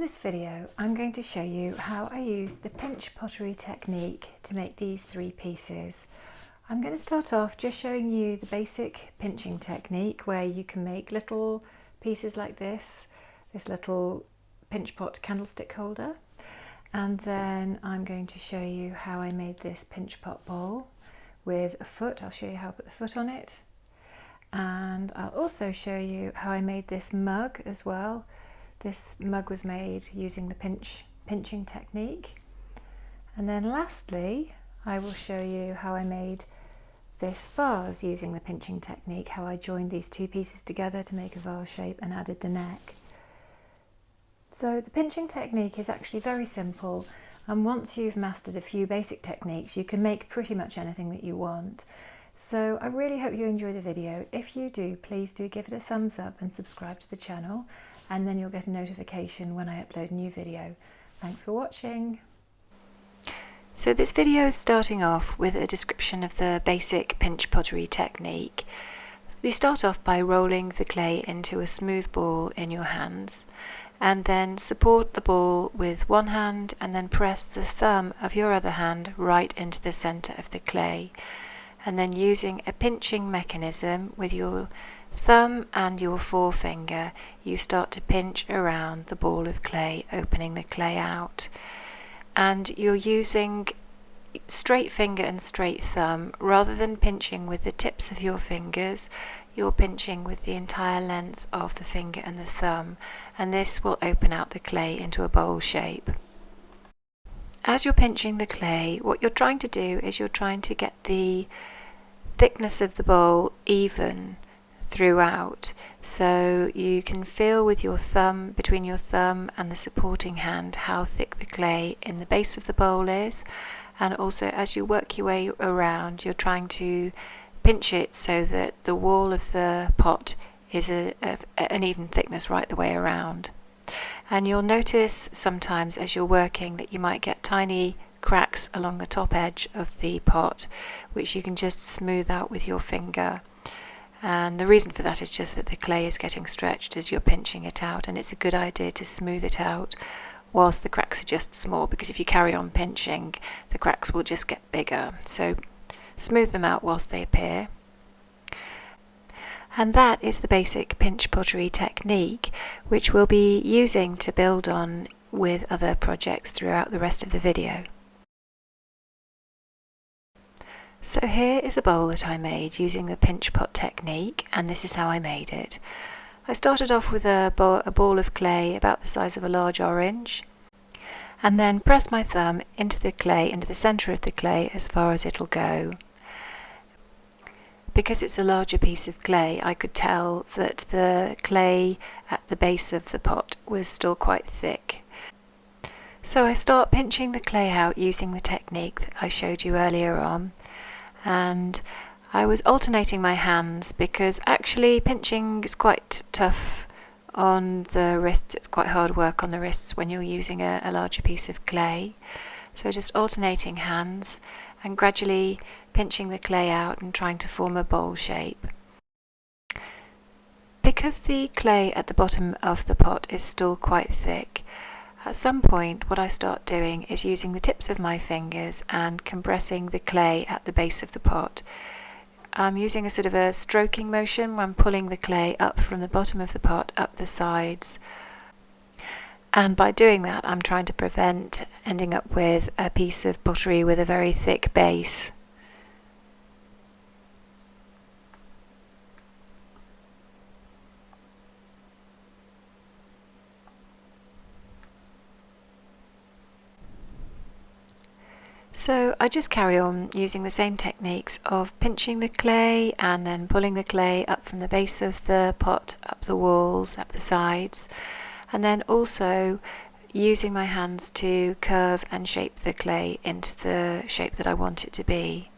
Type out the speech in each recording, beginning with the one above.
this video, I'm going to show you how I use the pinch pottery technique to make these three pieces. I'm going to start off just showing you the basic pinching technique where you can make little pieces like this little pinch pot candlestick holder. And then I'm going to show you how I made this pinch pot bowl with a foot. I'll show you how I put the foot on it. And I'll also show you how I made this mug as well. This mug was made using the pinching technique. And then lastly, I will show you how I made this vase using the pinching technique, how I joined these two pieces together to make a vase shape and added the neck. So the pinching technique is actually very simple, and once you've mastered a few basic techniques, you can make pretty much anything that you want. So I really hope you enjoy the video. If you do, please do give it a thumbs up and subscribe to the channel, and then you'll get a notification when I upload a new video. Thanks for watching. So this video is starting off with a description of the basic pinch pottery technique. You start off by rolling the clay into a smooth ball in your hands, and then support the ball with one hand and then press the thumb of your other hand right into the center of the clay. And then using a pinching mechanism with your thumb and your forefinger, you start to pinch around the ball of clay, opening the clay out. And you're using straight finger and straight thumb. Rather than pinching with the tips of your fingers, you're pinching with the entire length of the finger and the thumb, and this will open out the clay into a bowl shape. As you're pinching the clay, what you're trying to do is you're trying to get the thickness of the bowl even throughout, so you can feel with your thumb, between your thumb and the supporting hand, how thick the clay in the base of the bowl is. And also as you work your way around, you're trying to pinch it so that the wall of the pot is an even thickness right the way around. And you'll notice sometimes as you're working that you might get tiny cracks along the top edge of the pot, which you can just smooth out with your finger. And the reason for that is just that the clay is getting stretched as you're pinching it out, and it's a good idea to smooth it out whilst the cracks are just small, because if you carry on pinching, the cracks will just get bigger. So smooth them out whilst they appear. And that is the basic pinch pottery technique, which we'll be using to build on with other projects throughout the rest of the video. So here is a bowl that I made using the pinch pot technique, and this is how I made it. I started off with a ball of clay about the size of a large orange, and then pressed my thumb into the clay, into the centre of the clay as far as it'll go. Because it's a larger piece of clay, I could tell that the clay at the base of the pot was still quite thick. So I start pinching the clay out using the technique that I showed you earlier on. And I was alternating my hands because actually pinching is quite tough on the wrists. It's quite hard work on the wrists when you're using a larger piece of clay. So just alternating hands and gradually pinching the clay out and trying to form a bowl shape. Because the clay at the bottom of the pot is still quite thick, at some point what I start doing is using the tips of my fingers and compressing the clay at the base of the pot. I'm using a sort of a stroking motion when I'm pulling the clay up from the bottom of the pot, up the sides. And by doing that, I'm trying to prevent ending up with a piece of pottery with a very thick base. So I just carry on using the same techniques of pinching the clay and then pulling the clay up from the base of the pot, up the walls, up the sides, and then also using my hands to curve and shape the clay into the shape that I want it to be.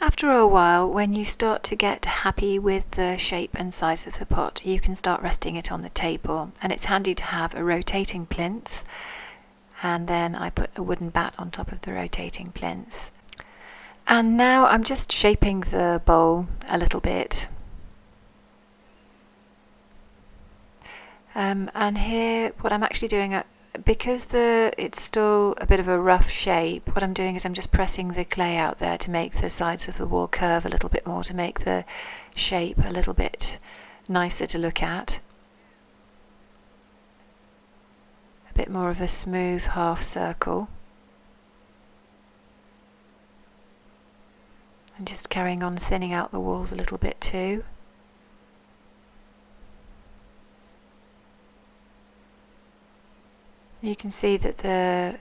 After a while, when you start to get happy with the shape and size of the pot, you can start resting it on the table, and it's handy to have a rotating plinth and then I put a wooden bat on top of the rotating plinth. And now I'm just shaping the bowl a little bit. And here what I'm actually doing, because it's still a bit of a rough shape, what I'm doing is I'm just pressing the clay out there to make the sides of the wall curve a little bit more, to make the shape a little bit nicer to look at. A bit more of a smooth half circle. And just carrying on thinning out the walls a little bit too. You can see that the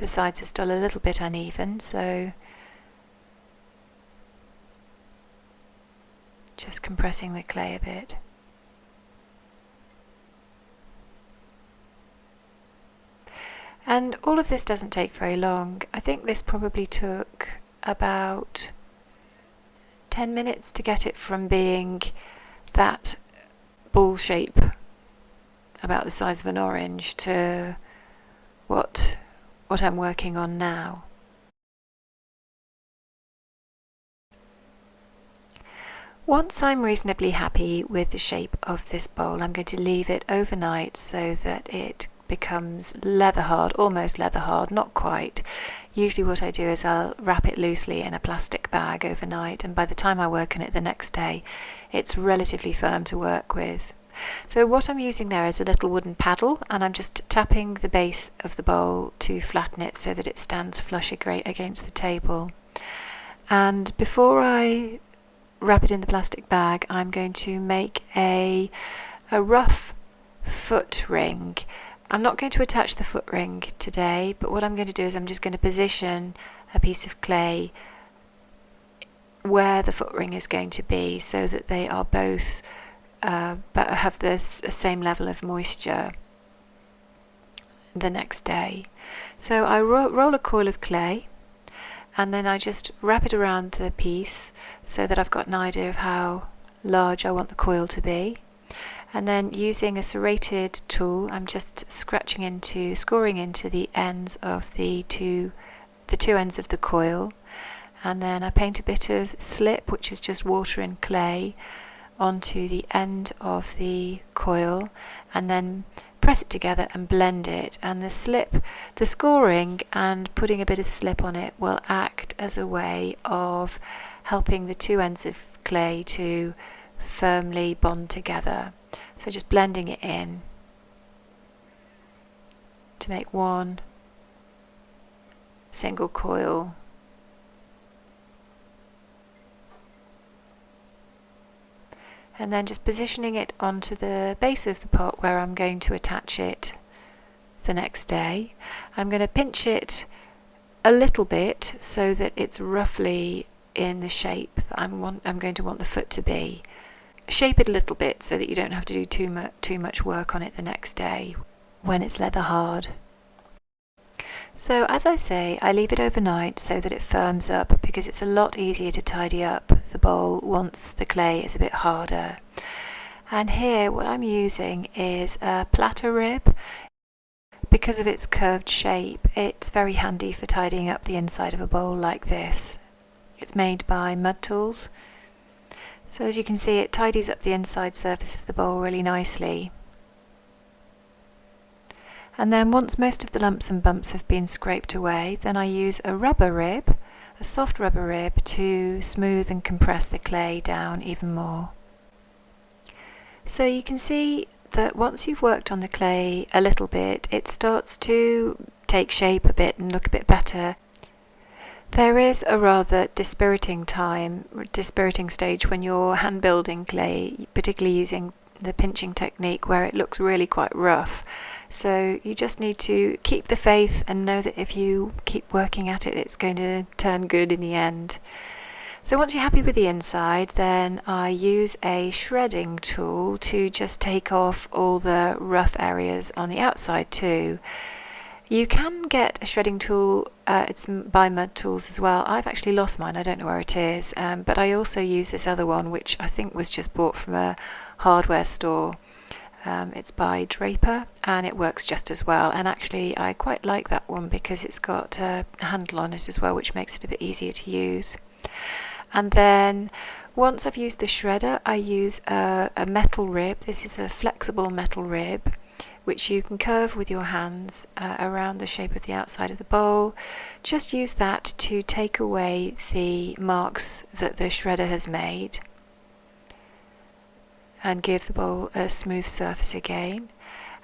sides are still a little bit uneven, so just compressing the clay a bit. And all of this doesn't take very long. I think this probably took about 10 minutes to get it from being that ball shape about the size of an orange to what I'm working on now. Once I'm reasonably happy with the shape of this bowl, I'm going to leave it overnight so that it becomes leather hard, almost leather hard, not quite. Usually what I do is I'll wrap it loosely in a plastic bag overnight, and by the time I work on it the next day, it's relatively firm to work with. So what I'm using there is a little wooden paddle, and I'm just tapping the base of the bowl to flatten it so that it stands flush against the table. And before I wrap it in the plastic bag, I'm going to make a rough foot ring. I'm not going to attach the foot ring today, but what I'm going to do is I'm just going to position a piece of clay where the foot ring is going to be so that they are both but have the same level of moisture the next day. So I roll a coil of clay, and then I just wrap it around the piece so that I've got an idea of how large I want the coil to be. And then using a serrated tool, I'm just scoring into the ends of the two ends of the coil, and then I paint a bit of slip, which is just water and clay, onto the end of the coil, and then press it together and blend it. And the scoring and putting a bit of slip on it will act as a way of helping the two ends of clay to firmly bond together. So just blending it in to make one single coil. And then just positioning it onto the base of the pot where I'm going to attach it the next day. I'm going to pinch it a little bit so that it's roughly in the shape that I'm going to want the foot to be. Shape it a little bit so that you don't have to do too much work on it the next day when it's leather hard. So as I say, I leave it overnight so that it firms up, because it's a lot easier to tidy up the bowl once the clay is a bit harder. And here what I'm using is a platter rib. Because of its curved shape, it's very handy for tidying up the inside of a bowl like this. It's made by Mud Tools. So as you can see, it tidies up the inside surface of the bowl really nicely. And then once most of the lumps and bumps have been scraped away, then I use a rubber rib, a soft rubber rib, to smooth and compress the clay down even more. So you can see that once you've worked on the clay a little bit, it starts to take shape a bit and look a bit better. There is a rather dispiriting stage when you're hand building clay, particularly using the pinching technique, where it looks really quite rough. So you just need to keep the faith and know that if you keep working at it, it's going to turn good in the end. So once you're happy with the inside, then I use a shredding tool to just take off all the rough areas on the outside too. You can get a shredding tool, it's by Mud Tools as well. I've actually lost mine, I don't know where it is, but I also use this other one, which I think was just bought from a hardware store. It's by Draper and it works just as well, and actually I quite like that one because it's got a handle on it as well, which makes it a bit easier to use. And then once I've used the shredder, I use a metal rib. This is a flexible metal rib which you can curve with your hands around the shape of the outside of the bowl. Just use that to take away the marks that the shredder has made and give the bowl a smooth surface again.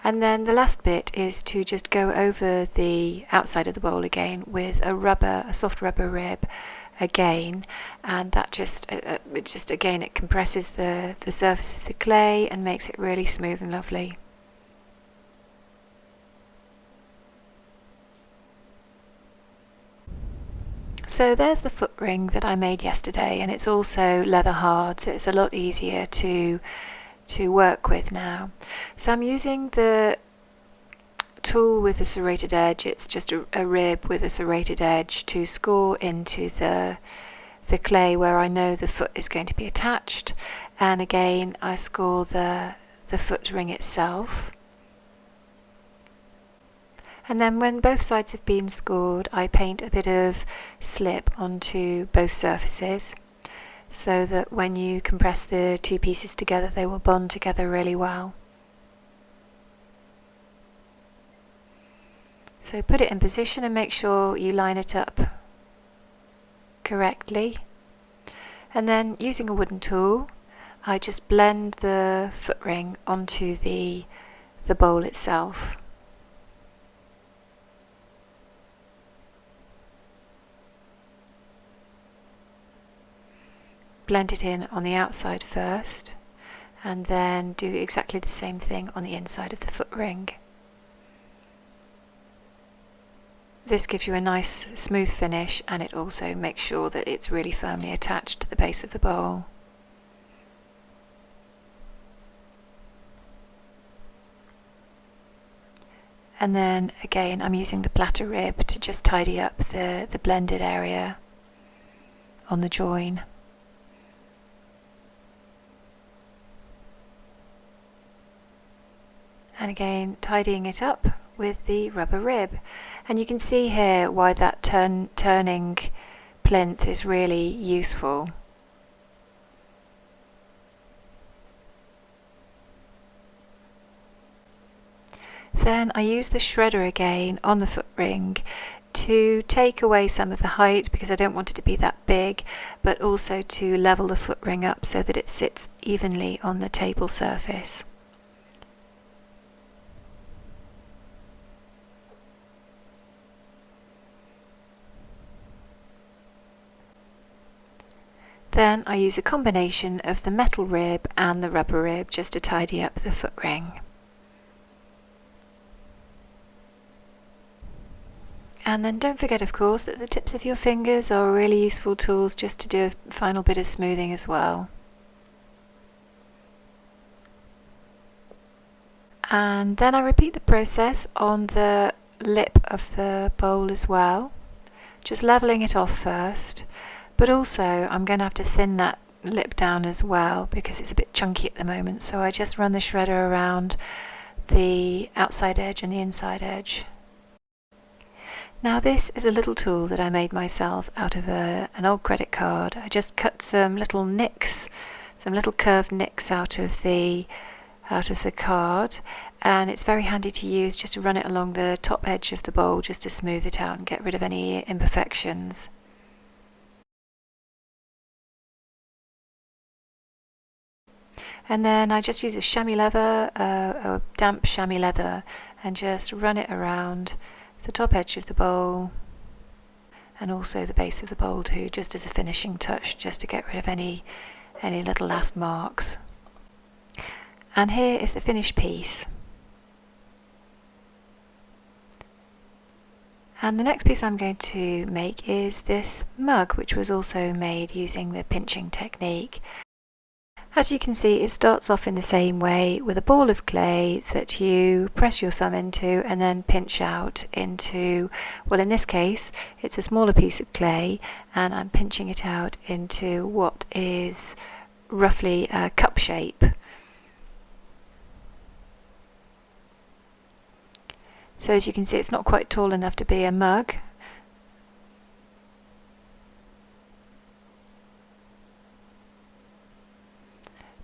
And then the last bit is to just go over the outside of the bowl again with a soft rubber rib again, and that just again it compresses the surface of the clay and makes it really smooth and lovely. So there's the foot ring that I made yesterday, and it's also leather hard, so it's a lot easier to work with now. So I'm using the tool with the serrated edge. It's just a rib with a serrated edge to score into the clay where I know the foot is going to be attached, and again I score the foot ring itself. And then when both sides have been scored, I paint a bit of slip onto both surfaces so that when you compress the two pieces together they will bond together really well. So put it in position and make sure you line it up correctly. And then using a wooden tool, I just blend the foot ring onto the bowl itself. Blend it in on the outside first, and then do exactly the same thing on the inside of the foot ring. This gives you a nice smooth finish, and it also makes sure that it's really firmly attached to the base of the bowl. And then again I'm using the platter rib to just tidy up the blended area on the join. And again tidying it up with the rubber rib. And you can see here why that turning plinth is really useful. Then I use the shredder again on the foot ring to take away some of the height because I don't want it to be that big, but also to level the foot ring up so that it sits evenly on the table surface. Then I use a combination of the metal rib and the rubber rib just to tidy up the foot ring. And then don't forget, of course, that the tips of your fingers are really useful tools just to do a final bit of smoothing as well. And then I repeat the process on the lip of the bowl as well, just leveling it off first. But also I'm going to have to thin that lip down as well because it's a bit chunky at the moment, so I just run the shredder around the outside edge and the inside edge. Now this is a little tool that I made myself out of an old credit card. I just cut some little nicks, some little curved nicks out of the card, and it's very handy to use just to run it along the top edge of the bowl just to smooth it out and get rid of any imperfections. And then I just use a chamois leather, a damp chamois leather, and just run it around the top edge of the bowl and also the base of the bowl too, just as a finishing touch, just to get rid of any little last marks. And here is the finished piece. And the next piece I'm going to make is this mug, which was also made using the pinching technique. As you can see, it starts off in the same way with a ball of clay that you press your thumb into and then pinch out into, well, in this case it's a smaller piece of clay, and I'm pinching it out into what is roughly a cup shape. So as you can see, it's not quite tall enough to be a mug.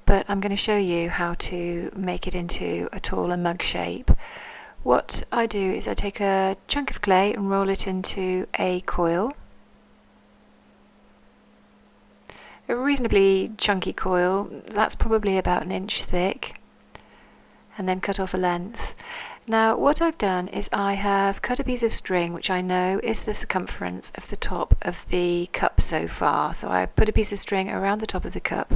But I'm going to show you how to make it into a taller mug shape. What I do is I take a chunk of clay and roll it into a coil. A reasonably chunky coil, that's probably about 1 inch thick, and then cut off a length. Now what I've done is I have cut a piece of string which I know is the circumference of the top of the cup so far. So I put a piece of string around the top of the cup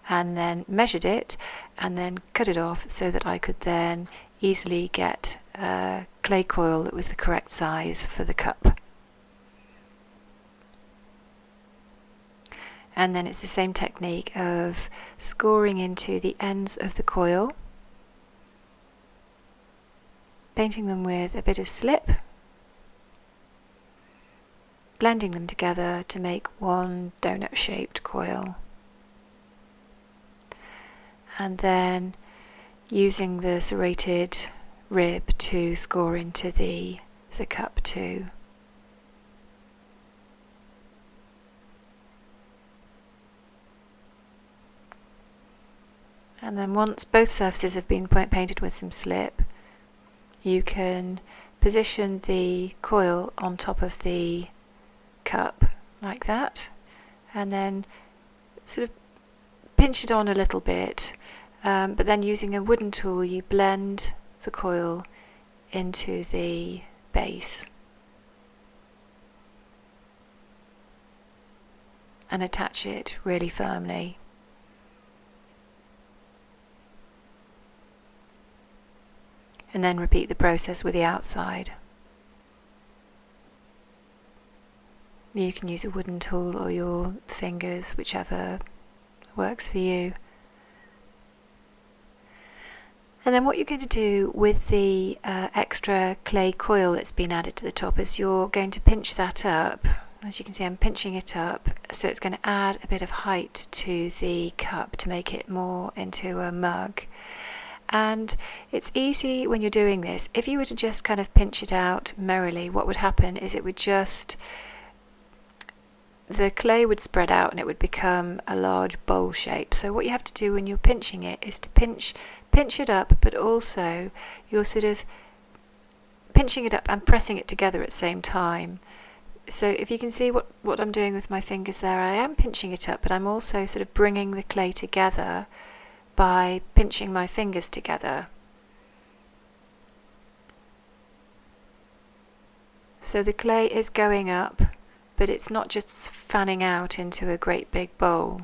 and then measured it and then cut it off so that I could then easily get a clay coil that was the correct size for the cup. And then it's the same technique of scoring into the ends of the coil, painting them with a bit of slip, blending them together to make one donut shaped coil, and then using the serrated rib to score into the cup too. And then once both surfaces have been painted with some slip, you can position the coil on top of the cup like that, and then sort of pinch it on a little bit, but then using a wooden tool you blend the coil into the base and attach it really firmly. And then repeat the process with the outside. You can use a wooden tool or your fingers, whichever works for you. And then what you're going to do with the extra clay coil that's been added to the top is you're going to pinch that up. As you can see, I'm pinching it up, so it's going to add a bit of height to the cup to make it more into a mug. And it's easy when you're doing this. If you were to just kind of pinch it out merrily, what would happen is it would just, the clay would spread out and it would become a large bowl shape. So what you have to do when you're pinching it is to pinch it up, but also you're sort of pinching it up and pressing it together at the same time. So if you can see what I'm doing with my fingers there, I am pinching it up, but I'm also sort of bringing the clay together by pinching my fingers together. So the clay is going up, but it's not just fanning out into a great big bowl.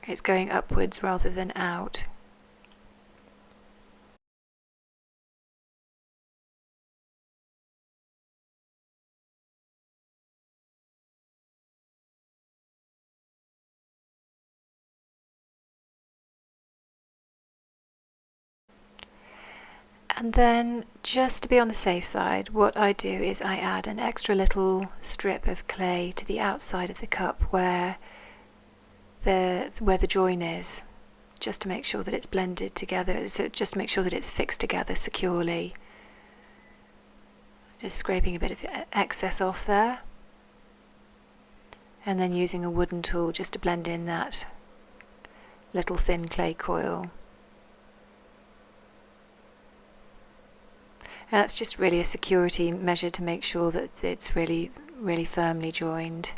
It's going upwards rather than out. And then, just to be on the safe side, what I do is I add an extra little strip of clay to the outside of the cup where the join is, just to make sure that it's blended together, so just to make sure that it's fixed together securely. Just scraping a bit of excess off there, and then using a wooden tool just to blend in that little thin clay coil. And that's just really a security measure to make sure that it's really, really firmly joined.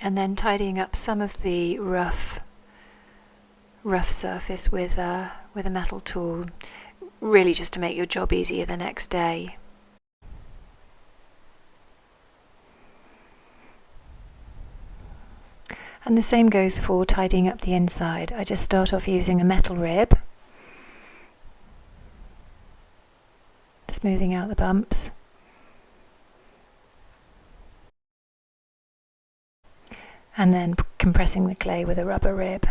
And then tidying up some of the rough surface with a metal tool, really just to make your job easier the next day. And the same goes for tidying up the inside. I just start off using a metal rib, smoothing out the bumps. And then compressing the clay with a rubber rib.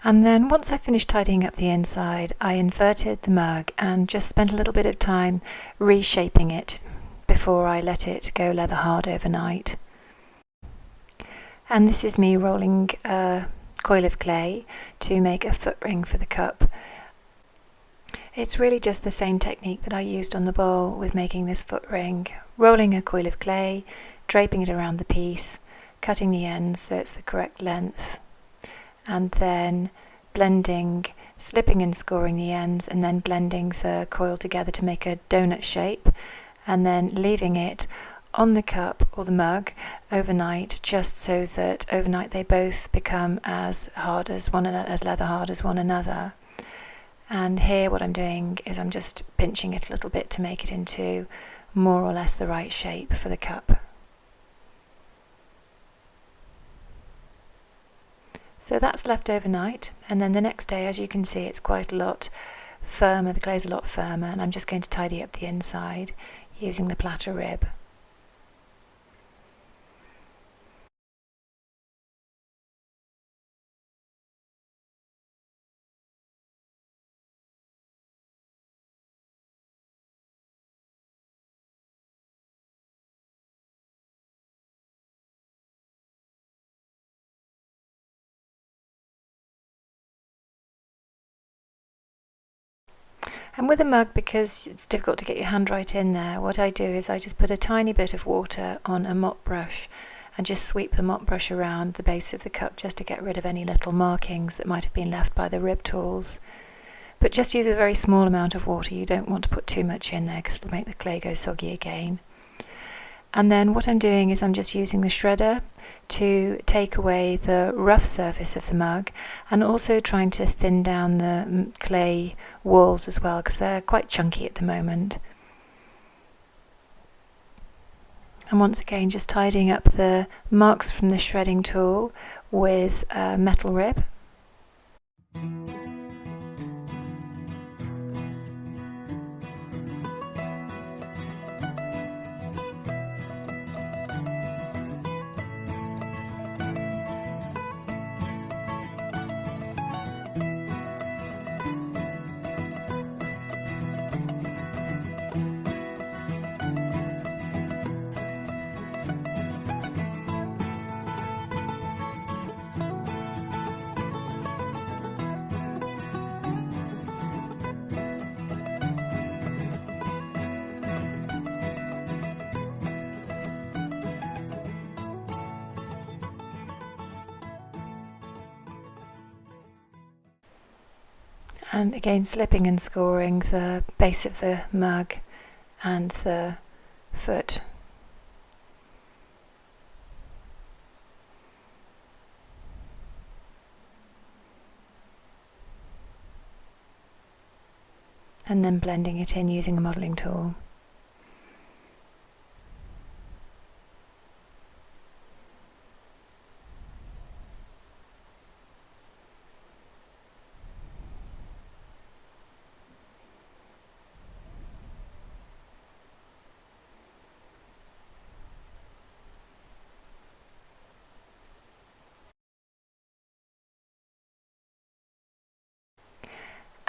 And then once I finished tidying up the inside, I inverted the mug and just spent a little bit of time reshaping it before I let it go leather hard overnight. And this is me rolling a coil of clay to make a foot ring for the cup. It's really just the same technique that I used on the bowl with making this foot ring. Rolling a coil of clay, draping it around the piece, cutting the ends so it's the correct length, and then blending, slipping and scoring the ends, and then blending the coil together to make a donut shape, and then leaving it on the cup or the mug overnight, just so that overnight they both become as hard as as leather hard as one another. And here what I'm doing is I'm just pinching it a little bit to make it into more or less the right shape for the cup. So that's left overnight, and then the next day, as you can see, it's quite a lot firmer, the clay's a lot firmer, and I'm just going to tidy up the inside using the platter rib. And with a mug, because it's difficult to get your hand right in there, what I do is I just put a tiny bit of water on a mop brush and just sweep the mop brush around the base of the cup just to get rid of any little markings that might have been left by the rib tools. But just use a very small amount of water, you don't want to put too much in there because it'll make the clay go soggy again. And then what I'm doing is I'm just using the shredder to take away the rough surface of the mug, and also trying to thin down the clay walls as well, because they're quite chunky at the moment. And once again, just tidying up the marks from the shredding tool with a metal rib. And again, slipping and scoring the base of the mug and the foot. And then blending it in using a modelling tool.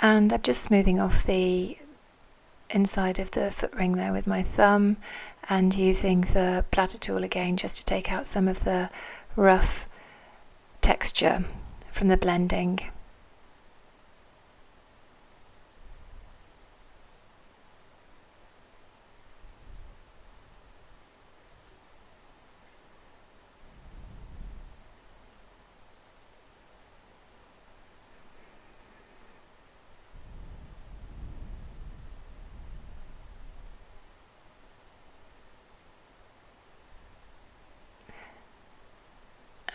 And I'm just smoothing off the inside of the foot ring there with my thumb, and using the platter tool again just to take out some of the rough texture from the blending.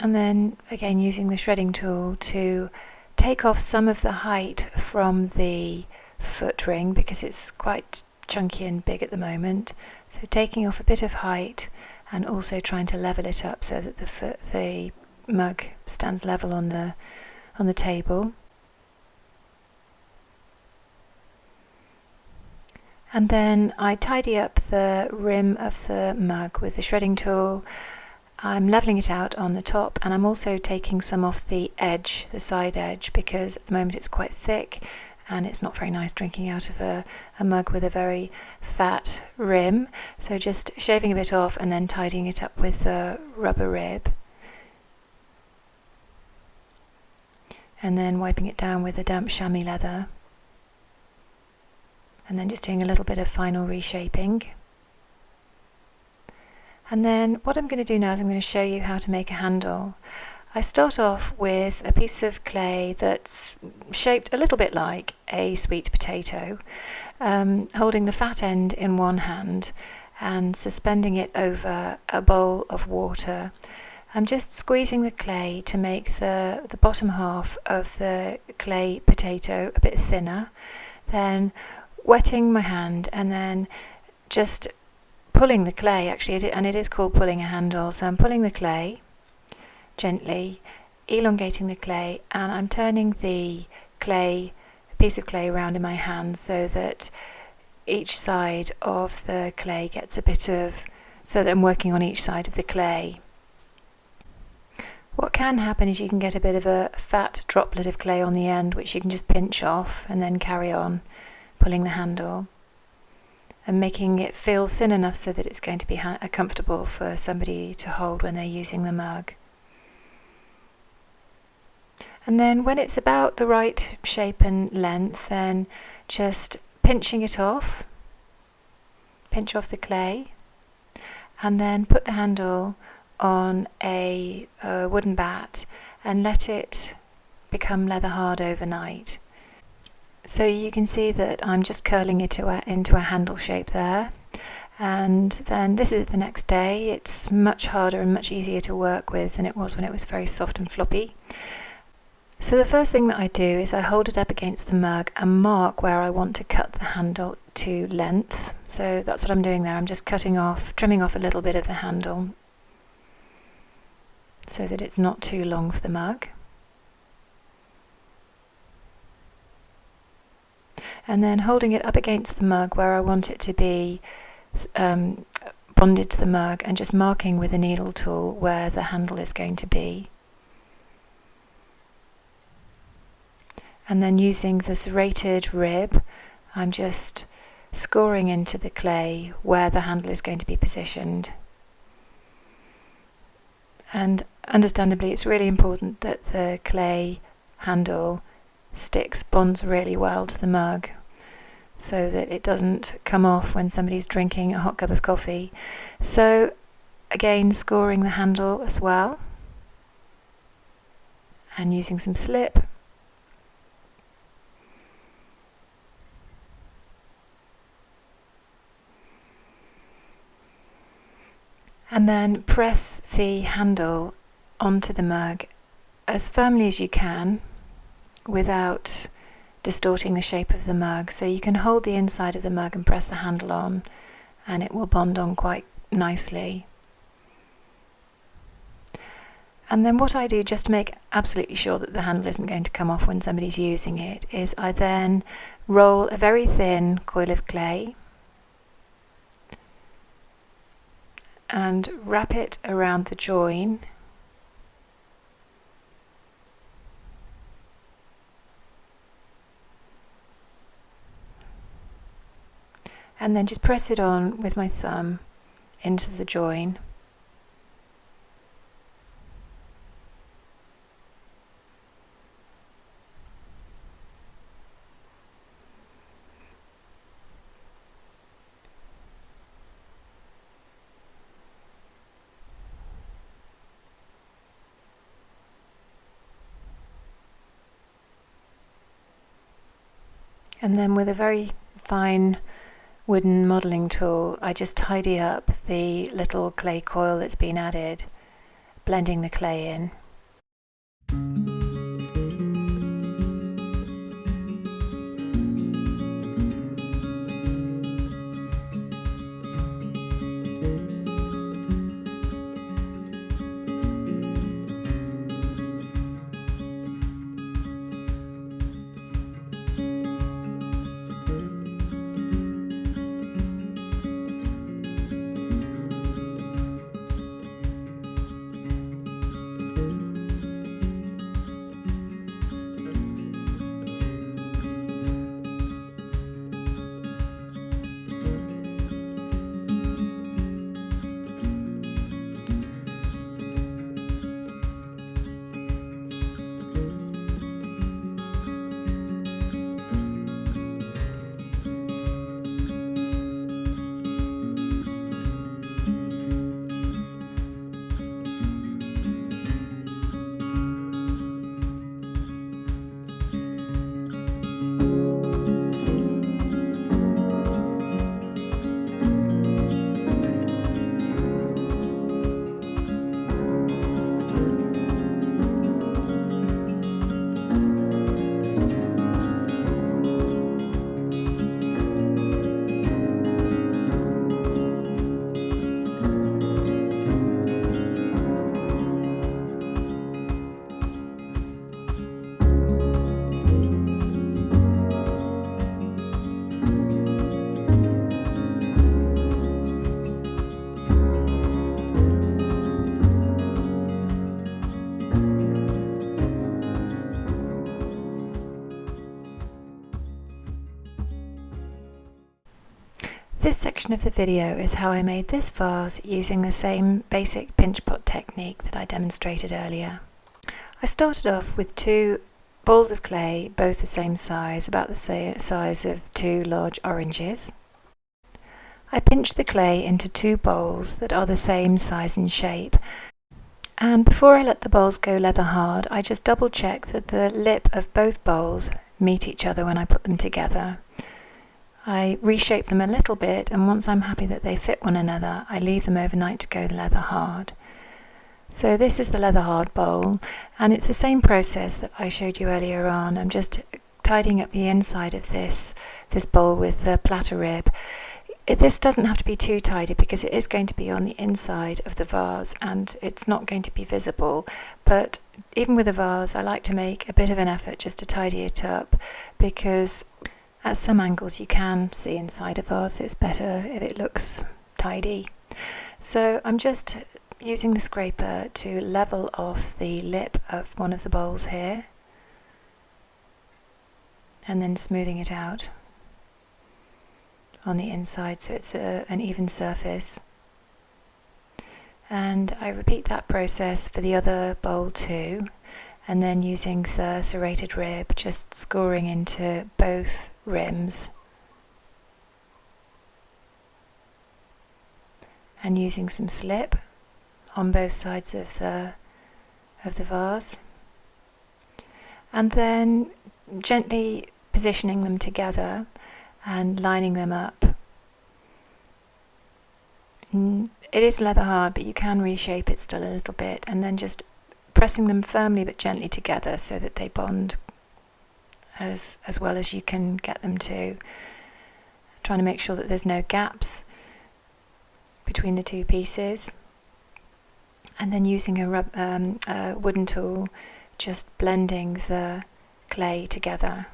And then again using the shredding tool to take off some of the height from the foot ring, because it's quite chunky and big at the moment. So taking off a bit of height and also trying to level it up so that the mug stands level on the table. And then I tidy up the rim of the mug with the shredding tool, I'm levelling it out on the top, and I'm also taking some off the edge, the side edge, because at the moment it's quite thick and it's not very nice drinking out of a mug with a very fat rim. So just shaving a bit off and then tidying it up with a rubber rib. And then wiping it down with a damp chamois leather. And then just doing a little bit of final reshaping. And then what I'm going to do now is I'm going to show you how to make a handle. I start off with a piece of clay that's shaped a little bit like a sweet potato, holding the fat end in one hand and suspending it over a bowl of water. I'm just squeezing the clay to make the bottom half of the clay potato a bit thinner, then wetting my hand and then just pulling the clay, actually, and it is called pulling a handle. So I'm pulling the clay gently, elongating the clay, and I'm turning the piece of clay around in my hand so that each side of the clay gets a bit of, so that I'm working on each side of the clay. What can happen is you can get a bit of a fat droplet of clay on the end, which you can just pinch off and then carry on pulling the handle and making it feel thin enough so that it's going to be comfortable for somebody to hold when they're using the mug. And then when it's about the right shape and length, then just pinching it off, pinch off the clay, and then put the handle on a wooden bat and let it become leather hard overnight. So you can see that I'm just curling it into a handle shape there, and then this is the next day. It's much harder and much easier to work with than it was when it was very soft and floppy. So the first thing that I do is I hold it up against the mug and mark where I want to cut the handle to length. So that's what I'm doing there. I'm just trimming off a little bit of the handle so that it's not too long for the mug. And then holding it up against the mug where I want it to be bonded to the mug, and just marking with a needle tool where the handle is going to be. And then using the serrated rib, I'm just scoring into the clay where the handle is going to be positioned. And understandably, it's really important that the clay handle bonds really well to the mug so that it doesn't come off when somebody's drinking a hot cup of coffee. So again, scoring the handle as well and using some slip. And then press the handle onto the mug as firmly as you can without distorting the shape of the mug. So you can hold the inside of the mug and press the handle on, and it will bond on quite nicely. And then what I do, just to make absolutely sure that the handle isn't going to come off when somebody's using it, is I then roll a very thin coil of clay and wrap it around the join, and then just press it on with my thumb into the join. And then with a very fine wooden modelling tool, I just tidy up the little clay coil that's been added, blending the clay in. This section of the video is how I made this vase using the same basic pinch pot technique that I demonstrated earlier. I started off with 2 balls of clay, both the same size, about the same size of 2 large oranges. I pinched the clay into 2 bowls that are the same size and shape, and before I let the bowls go leather hard, I just double check that the lip of both bowls meet each other when I put them together. I reshape them a little bit, and once I'm happy that they fit one another, I leave them overnight to go leather hard. So this is the leather hard bowl, and it's the same process that I showed you earlier on. I'm just tidying up the inside of this bowl with the platter rib. This doesn't have to be too tidy because it is going to be on the inside of the vase and it's not going to be visible, but even with a vase I like to make a bit of an effort just to tidy it up, because at some angles you can see inside a vase, so it's better if it looks tidy. So I'm just using the scraper to level off the lip of one of the bowls here and then smoothing it out on the inside so it's an even surface. And I repeat that process for the other bowl too, and then using the serrated rib, just scoring into both rims and using some slip on both sides of the vase, and then gently positioning them together and lining them up. It is leather hard, but you can reshape it still a little bit, and then just pressing them firmly but gently together so that they bond as well as you can get them to. Trying to make sure that there's no gaps between the 2 pieces, and then using a wooden tool, just blending the clay together.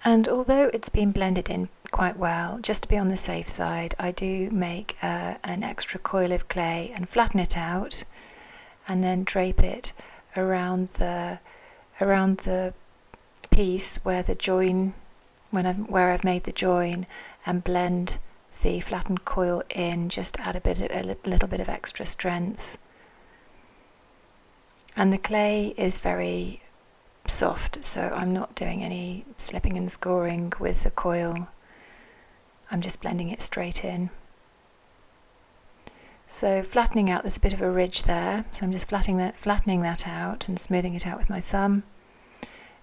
And although it's been blended in quite well, just to be on the safe side, I do make an extra coil of clay and flatten it out and then drape it around the piece where the join, where I've made the join, and blend the flattened coil in, just to add a little bit of extra strength. And the clay is very soft, so I'm not doing any slipping and scoring with the coil. I'm just blending it straight in. So flattening out, there's a bit of a ridge there, so I'm just flattening that out and smoothing it out with my thumb.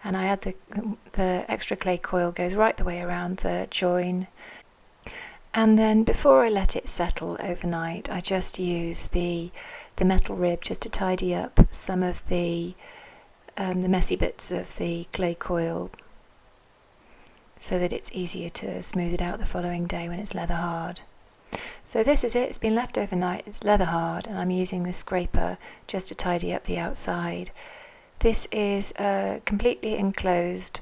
And I add the extra clay coil, goes right the way around the join. And then before I let it settle overnight, I just use the metal rib just to tidy up some of the messy bits of the clay coil, so that it's easier to smooth it out the following day when it's leather hard. So this is it, it's been left overnight, it's leather hard, and I'm using the scraper just to tidy up the outside. This is a completely enclosed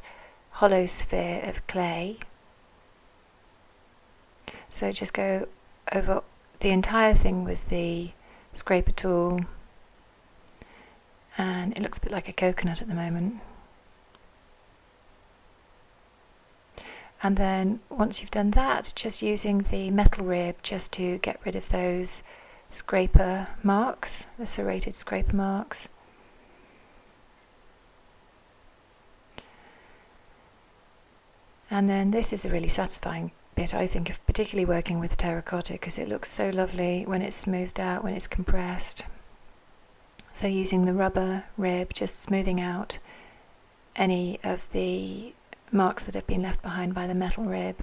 hollow sphere of clay, so just go over the entire thing with the scraper tool, and it looks a bit like a coconut at the moment. And then once you've done that, just using the metal rib just to get rid of those scraper marks, the serrated scraper marks. And then this is a really satisfying bit, I think, of particularly working with terracotta, because it looks so lovely when it's smoothed out, when it's compressed. So using the rubber rib, just smoothing out any of the marks that have been left behind by the metal rib.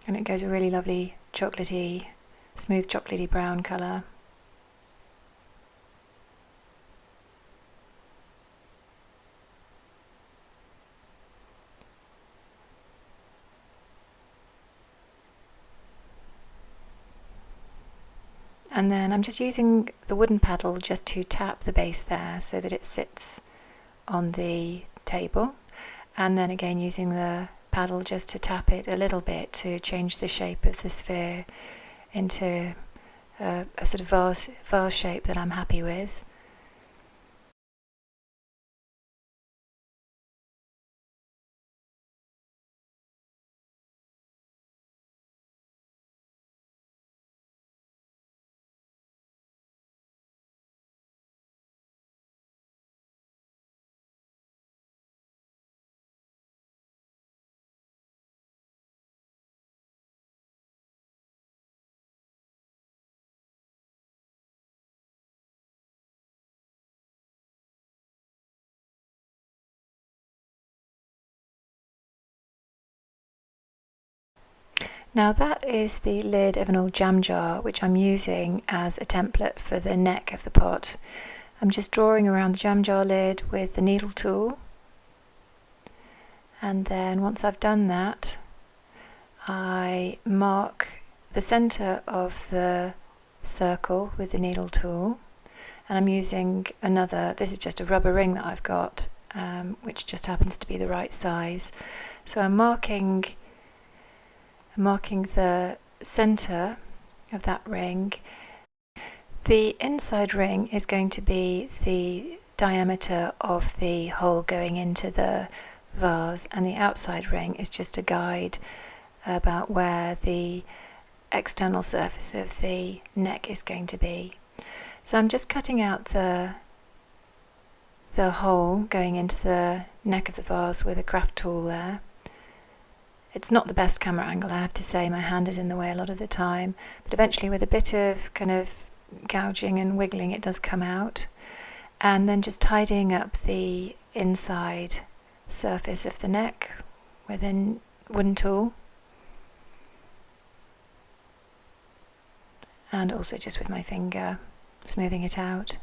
And it goes a really lovely chocolatey, smooth chocolatey brown colour. and then I'm just using the wooden paddle just to tap the base there so that it sits on the table, and then again using the paddle just to tap it a little bit to change the shape of the sphere into a sort of vase shape that I'm happy with. Now that is the lid of an old jam jar, which I'm using as a template for the neck of the pot. I'm just drawing around the jam jar lid with the needle tool, and then once I've done that, I mark the centre of the circle with the needle tool, and I'm using this is just a rubber ring that I've got, which just happens to be the right size. So I'm marking the centre of that ring. The inside ring is going to be the diameter of the hole going into the vase, and the outside ring is just a guide about where the external surface of the neck is going to be. So I'm just cutting out the hole going into the neck of the vase with a craft tool there. It's not the best camera angle, I have to say, my hand is in the way a lot of the time, but eventually with a bit of kind of gouging and wiggling it does come out. And then just tidying up the inside surface of the neck with a wooden tool, and also just with my finger smoothing it out.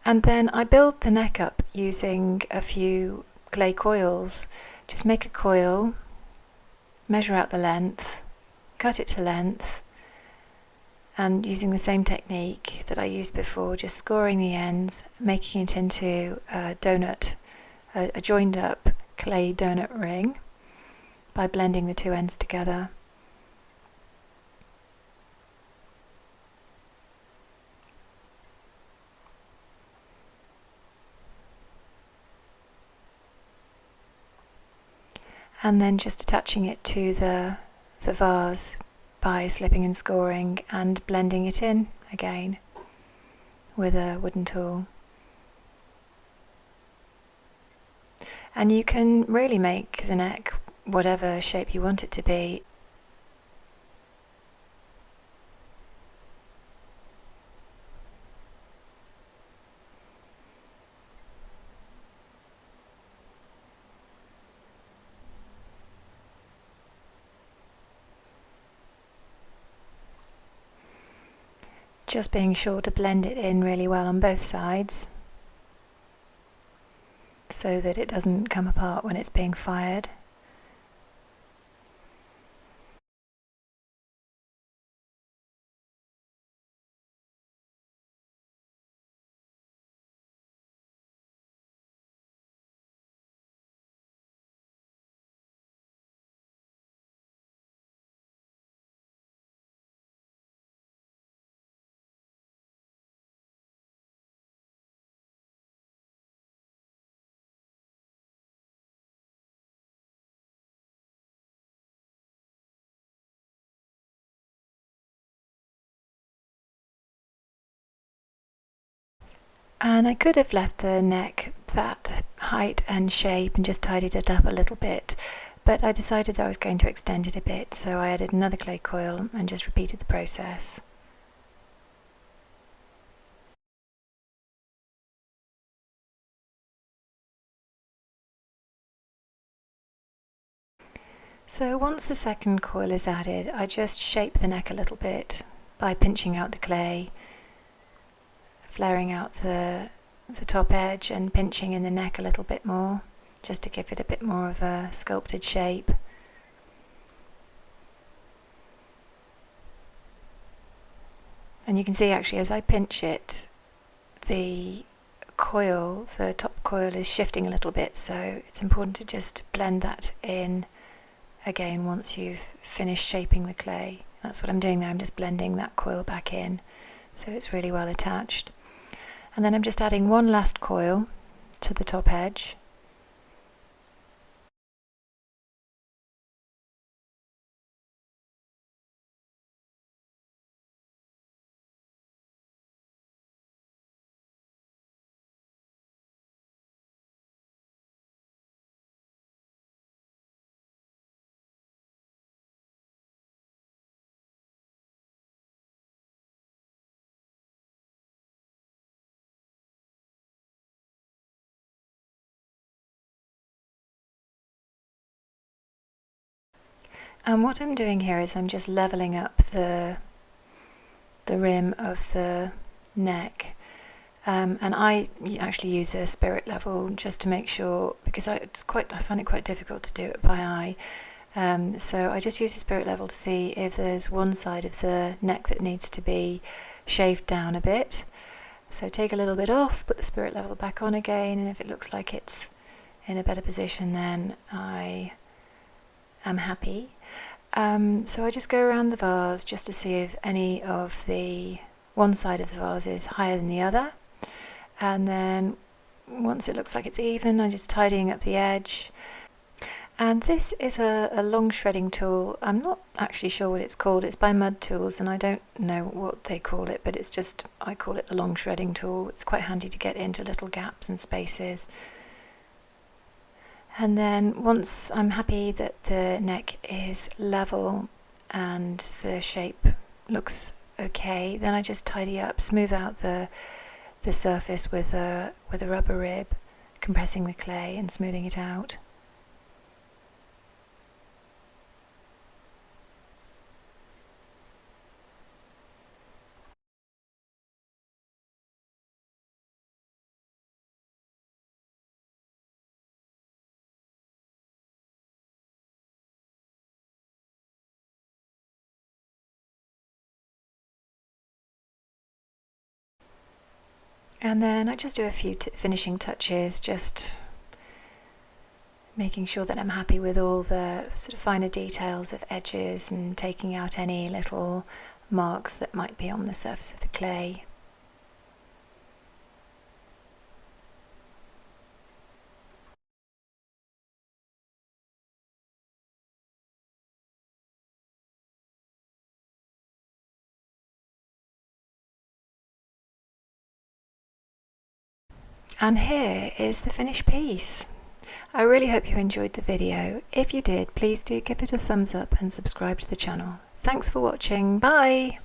And then I build the neck up using a few clay coils. Just make a coil, measure out the length, cut it to length, and using the same technique that I used before, just scoring the ends, making it into a donut, a joined up clay donut ring by blending the two ends together. And then just attaching it to the vase by slipping and scoring and blending it in again with a wooden tool. And you can really make the neck whatever shape you want it to be. Just being sure to blend it in really well on both sides so that it doesn't come apart when it's being fired. And I could have left the neck that height and shape and just tidied it up a little bit, but I decided I was going to extend it a bit, so I added another clay coil and just repeated the process. So once the second coil is added, I just shape the neck a little bit by pinching out the clay, flaring out the top edge and pinching in the neck a little bit more, just to give it a bit more of a sculpted shape. And you can see actually as I pinch it, the coil, the top coil is shifting a little bit, so it's important to just blend that in again once you've finished shaping the clay. That's what I'm doing there, I'm just blending that coil back in so it's really well attached. And then I'm just adding one last coil to the top edge. And what I'm doing here is I'm just leveling up the rim of the neck, and I actually use a spirit level just to make sure, because I find it quite difficult to do it by eye. So I just use a spirit level to see if there's one side of the neck that needs to be shaved down a bit. So take a little bit off, put the spirit level back on again, and if it looks like it's in a better position, then I am happy. So I just go around the vase just to see if any of one side of the vase is higher than the other, and then once it looks like it's even, I'm just tidying up the edge. And this is a long shredding tool. I'm not actually sure what it's called. It's by Mud Tools and I don't know what they call it, but it's just, I call it a long shredding tool. It's quite handy to get into little gaps and spaces. And then once I'm happy that the neck is level and the shape looks okay, then I just tidy up, smooth out the surface with a rubber rib, compressing the clay and smoothing it out. And then I just do a few finishing touches, just making sure that I'm happy with all the sort of finer details of edges and taking out any little marks that might be on the surface of the clay. And here is the finished piece. I really hope you enjoyed the video. If you did, please do give it a thumbs up and subscribe to the channel. Thanks for watching. Bye!